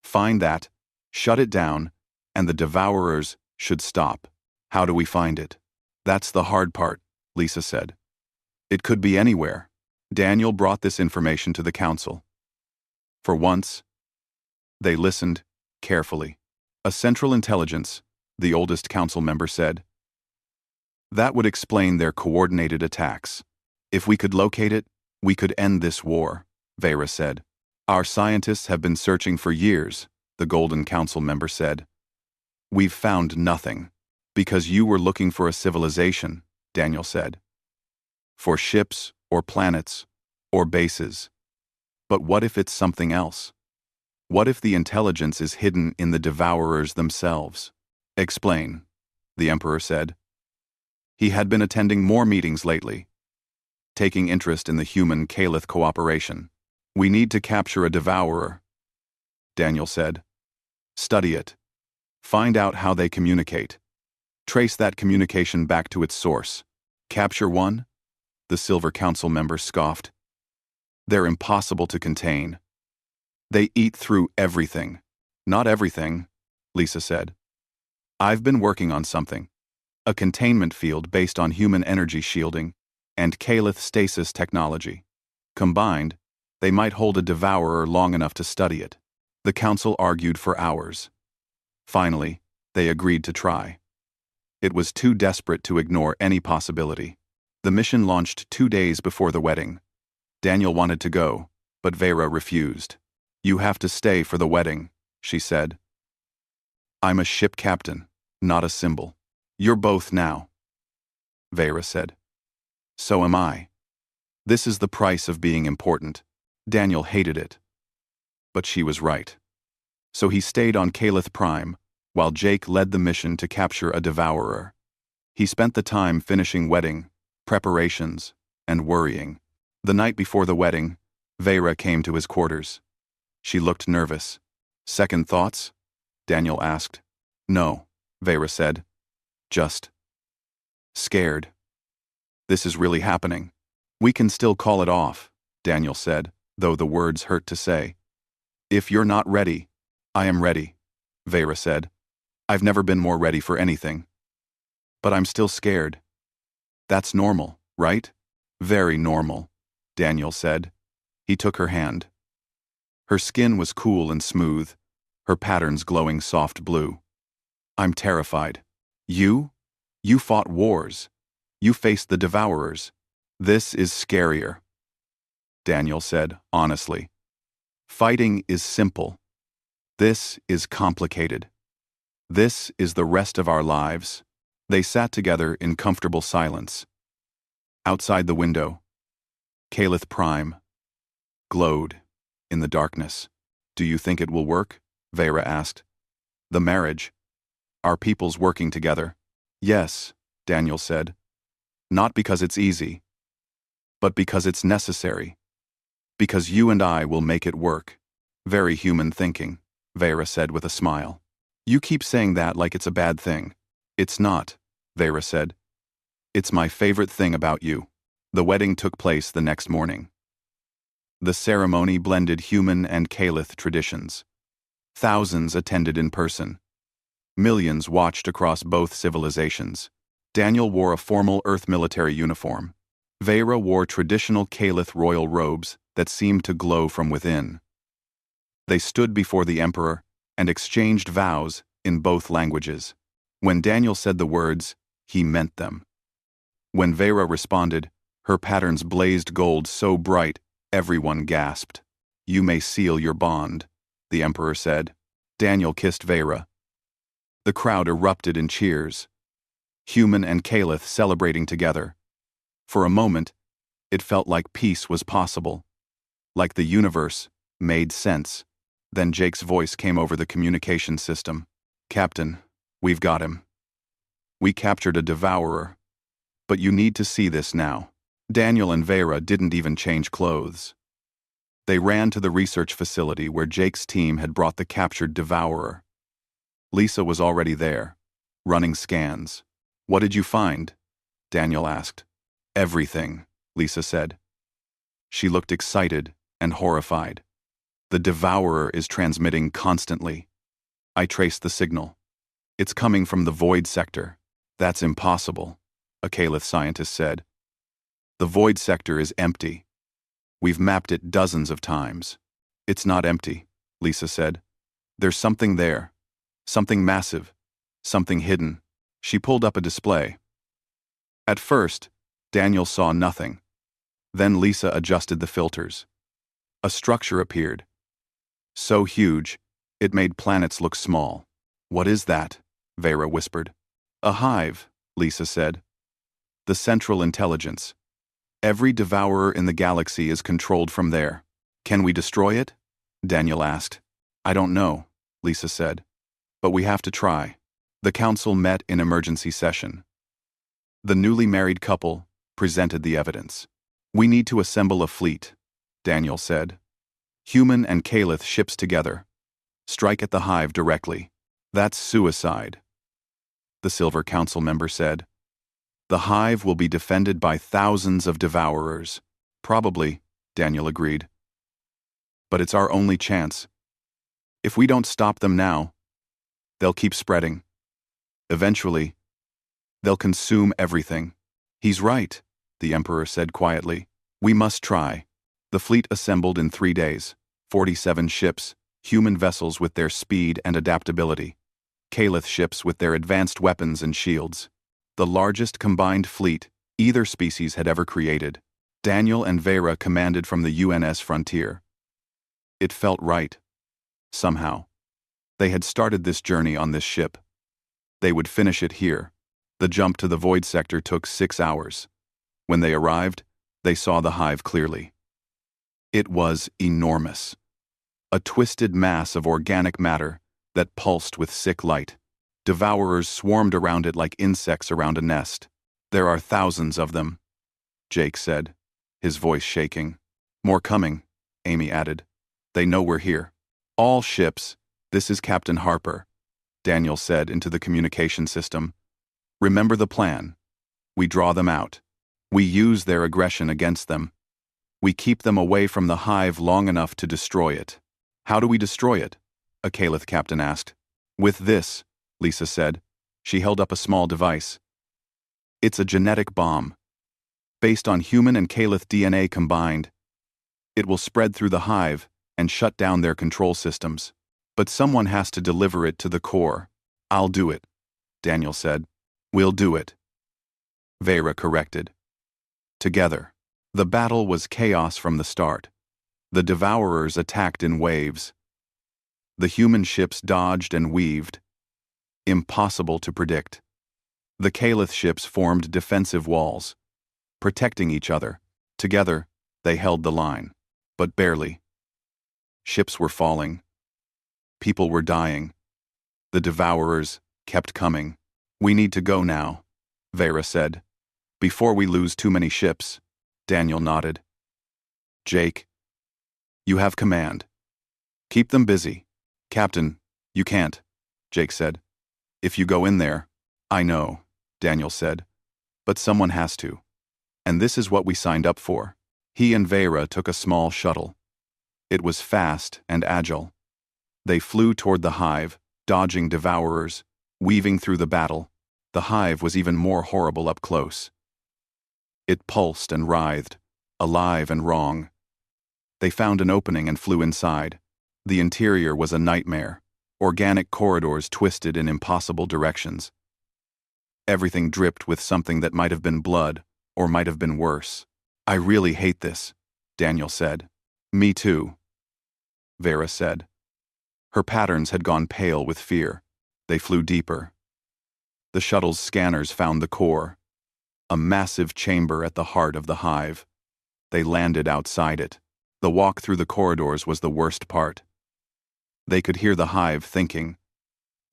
Find that, shut it down, and the devourers should stop. How do we find it? That's the hard part, Lisa said. It could be anywhere. Daniel brought this information to the council. For once, they listened carefully. A central intelligence, the oldest council member said. That would explain their coordinated attacks. If we could locate it, we could end this war, Vera said. Our scientists have been searching for years, the Golden Council member said. We've found nothing. Because you were looking for a civilization, Daniel said. For ships, or planets, or bases. But what if it's something else? What if the intelligence is hidden in the devourers themselves? Explain, the Emperor said. He had been attending more meetings lately, taking interest in the human-Caliph cooperation. We need to capture a devourer, Daniel said. Study it. Find out how they communicate. Trace that communication back to its source. Capture one? The Silver Council member scoffed. They're impossible to contain. They eat through everything. Not everything, Lisa said. I've been working on something. A containment field based on human energy shielding and Caliph stasis technology. Combined, they might hold a devourer long enough to study it. The council argued for hours. Finally, they agreed to try. It was too desperate to ignore any possibility. The mission launched 2 days before the wedding. Daniel wanted to go, but Vera refused. "You have to stay for the wedding," she said. "I'm a ship captain, not a symbol. You're both now," Vera said. "So am I. This is the price of being important." Daniel hated it. But she was right. So he stayed on Calith Prime, while Jake led the mission to capture a devourer. He spent the time finishing wedding, preparations, and worrying. The night before the wedding, Vera came to his quarters. She looked nervous. "Second thoughts?" Daniel asked. "No," Vera said. "Just scared. This is really happening. We can still call it off," Daniel said, though the words hurt to say. "If you're not ready, I am ready," Vera said. "I've never been more ready for anything. But I'm still scared." "That's normal, right?" "Very normal," Daniel said. He took her hand. Her skin was cool and smooth, her patterns glowing soft blue. "I'm terrified. You? You fought wars. You faced the devourers. This is scarier," Daniel said honestly. "Fighting is simple. This is complicated. This is the rest of our lives." They sat together in comfortable silence. Outside the window, Calith Prime glowed in the darkness. "Do you think it will work?" Vera asked. "The marriage? Our peoples working together?" "Yes," Daniel said. "Not because it's easy, but because it's necessary. Because you and I will make it work." "Very human thinking," Vera said with a smile. "You keep saying that like it's a bad thing." "It's not," Vera said. "It's my favorite thing about you." The wedding took place the next morning. The ceremony blended human and Calith traditions. Thousands attended in person. Millions watched across both civilizations. Daniel wore a formal Earth military uniform. Vera wore traditional Calith royal robes that seemed to glow from within. They stood before the Emperor and exchanged vows in both languages. When Daniel said the words, he meant them. When Vera responded, her patterns blazed gold so bright everyone gasped. "You may seal your bond," the Emperor said. Daniel kissed Vera. The crowd erupted in cheers. Human and Calith celebrating together. For a moment, it felt like peace was possible. Like the universe made sense. Then Jake's voice came over the communication system. "Captain, we've got him. We captured a devourer. But you need to see this now." Daniel and Vera didn't even change clothes. They ran to the research facility where Jake's team had brought the captured devourer. Lisa was already there, running scans. "What did you find?" Daniel asked. "Everything," Lisa said. She looked excited and horrified. "The devourer is transmitting constantly. I traced the signal. It's coming from the void sector." "That's impossible," a Calith scientist said. "The void sector is empty. We've mapped it dozens of times." "It's not empty," Lisa said. "There's something there. Something massive. Something hidden." She pulled up a display. At first, Daniel saw nothing. Then Lisa adjusted the filters. A structure appeared. So huge, it made planets look small. "What is that?" Vera whispered. "A hive," Lisa said. "The central intelligence. Every devourer in the galaxy is controlled from there." "Can we destroy it?" Daniel asked. "I don't know," Lisa said. "But we have to try." The council met in emergency session. The newly married couple presented the evidence. "We need to assemble a fleet," Daniel said. "Human and Calith ships together. Strike at the hive directly." "That's suicide," the Silver Council member said. "The hive will be defended by thousands of devourers." "Probably," Daniel agreed. "But it's our only chance. If we don't stop them now, they'll keep spreading. Eventually, they'll consume everything." "He's right," the Emperor said quietly. "We must try." The fleet assembled in 3 days, 47 ships, human vessels with their speed and adaptability. Calith ships with their advanced weapons and shields. The largest combined fleet either species had ever created. Daniel and Vera commanded from the UNS Frontier. It felt right. Somehow. They had started this journey on this ship. They would finish it here. The jump to the void sector took 6 hours. When they arrived, they saw the hive clearly. It was enormous. A twisted mass of organic matter that pulsed with sick light. Devourers swarmed around it like insects around a nest. There are thousands of them, Jake said, his voice shaking. More coming, Amy added. They know we're here. All ships, this is Captain Harper, Daniel said into the communication system. Remember the plan. We draw them out. We use their aggression against them. We keep them away from the hive long enough to destroy it. How do we destroy it? A Calith captain asked. With this, Lisa said. She held up a small device. It's a genetic bomb. Based on human and Calith DNA combined, it will spread through the hive and shut down their control systems. But someone has to deliver it to the core. I'll do it, Daniel said. We'll do it, Vera corrected. Together. The battle was chaos from the start. The Devourers attacked in waves. The human ships dodged and weaved. Impossible to predict. The Calith ships formed defensive walls, protecting each other. Together, they held the line, but barely. Ships were falling. People were dying. The Devourers kept coming. We need to go now, Vera said. Before we lose too many ships, Daniel nodded. Jake, you have command. Keep them busy. Captain, you can't, Jake said. If you go in there, I know, Daniel said. But someone has to. And this is what we signed up for. He and Vera took a small shuttle. It was fast and agile. They flew toward the hive, dodging Devourers, weaving through the battle. The hive was even more horrible up close. It pulsed and writhed, alive and wrong. They found an opening and flew inside. The interior was a nightmare. Organic corridors twisted in impossible directions. Everything dripped with something that might have been blood, or might have been worse. I really hate this, Daniel said. Me too, Vera said. Her patterns had gone pale with fear. They flew deeper. The shuttle's scanners found the core, a massive chamber at the heart of the hive. They landed outside it. The walk through the corridors was the worst part. They could hear the hive thinking,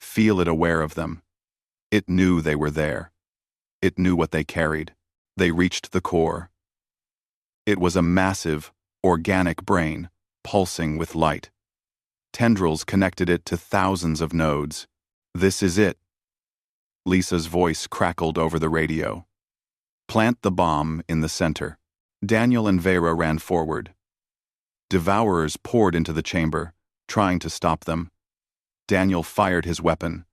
feel it aware of them. It knew they were there. It knew what they carried. They reached the core. It was a massive, organic brain, pulsing with light. Tendrils connected it to thousands of nodes. This is it. Lisa's voice crackled over the radio. Plant the bomb in the center. Daniel and Vera ran forward. Devourers poured into the chamber, trying to stop them. Daniel fired his weapon.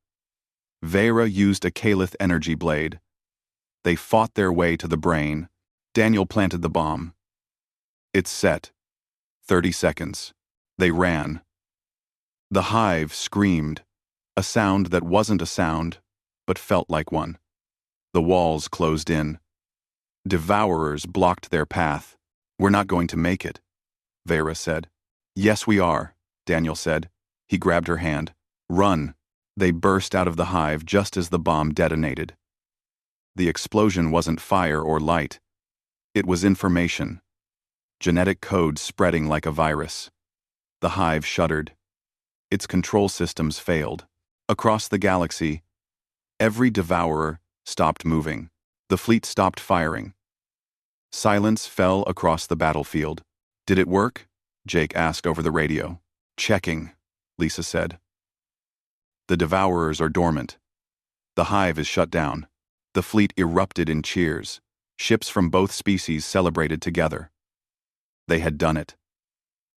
Vera used a Calith energy blade. They fought their way to the brain. Daniel planted the bomb. It's set. 30 seconds. They ran. The hive screamed, a sound that wasn't a sound, but felt like one. The walls closed in. Devourers blocked their path. We're not going to make it, Vera said. Yes, we are, Daniel said. He grabbed her hand. Run. They burst out of the hive just as the bomb detonated. The explosion wasn't fire or light. It was information. Genetic code spreading like a virus. The hive shuddered. Its control systems failed. Across the galaxy, every devourer stopped moving. The fleet stopped firing. Silence fell across the battlefield. Did it work? Jake asked over the radio. Checking, Lisa said. The devourers are dormant. The hive is shut down. The fleet erupted in cheers. Ships from both species celebrated together. They had done it.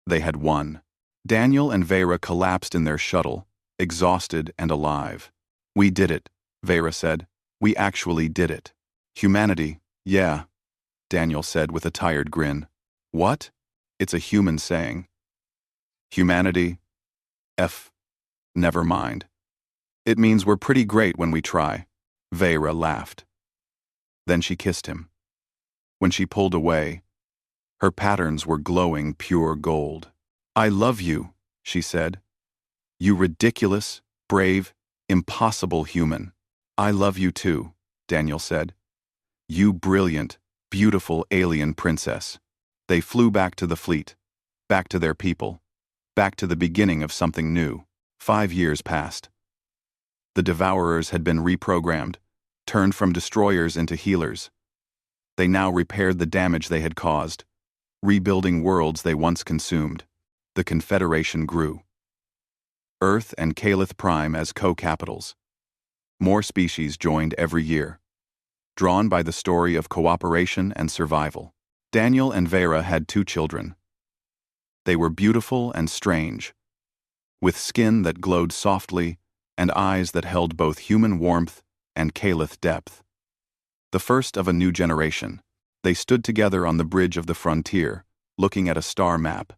They had won. Daniel and Vera collapsed in their shuttle, exhausted and alive. We did it, Vera said. We actually did it. Humanity, yeah, Daniel said with a tired grin. What? It's a human saying. Humanity? Never mind. It means we're pretty great when we try. Vera laughed. Then she kissed him. When she pulled away, her patterns were glowing pure gold. I love you, she said. You ridiculous, brave, impossible human. I love you too, Daniel said. You brilliant, beautiful alien princess. They flew back to the fleet, back to their people, back to the beginning of something new. 5 years passed. The Devourers had been reprogrammed, turned from destroyers into healers. They now repaired the damage they had caused, rebuilding worlds they once consumed. The Confederation grew. Earth and Calith Prime as co-capitals. More species joined every year, drawn by the story of cooperation and survival. Daniel and Vera had 2 children. They were beautiful and strange, with skin that glowed softly and eyes that held both human warmth and Calith depth. The first of a new generation, they stood together on the bridge of the frontier, looking at a star map.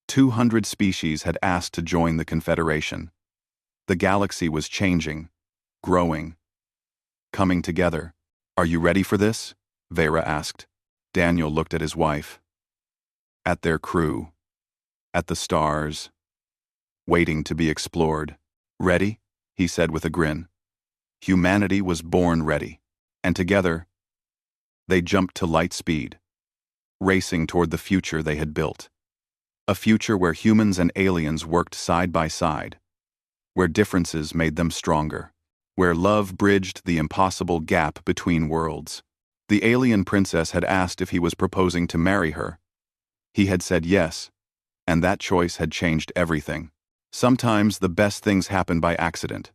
200 species had asked to join the Confederation. The galaxy was changing, growing, coming together. Are you ready for this? Vera asked. Daniel looked at his wife, at their crew, at the stars, waiting to be explored. Ready? He said with a grin. Humanity was born ready, and together, they jumped to light speed, racing toward the future they had built. A future where humans and aliens worked side by side, where differences made them stronger, where love bridged the impossible gap between worlds. The alien princess had asked if he was proposing to marry her. He had said yes, and that choice had changed everything. Sometimes the best things happen by accident.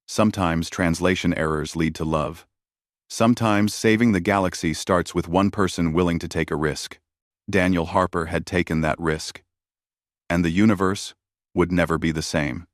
Sometimes translation errors lead to love. Sometimes saving the galaxy starts with one person willing to take a risk. Daniel Harper had taken that risk. And the universe would never be the same.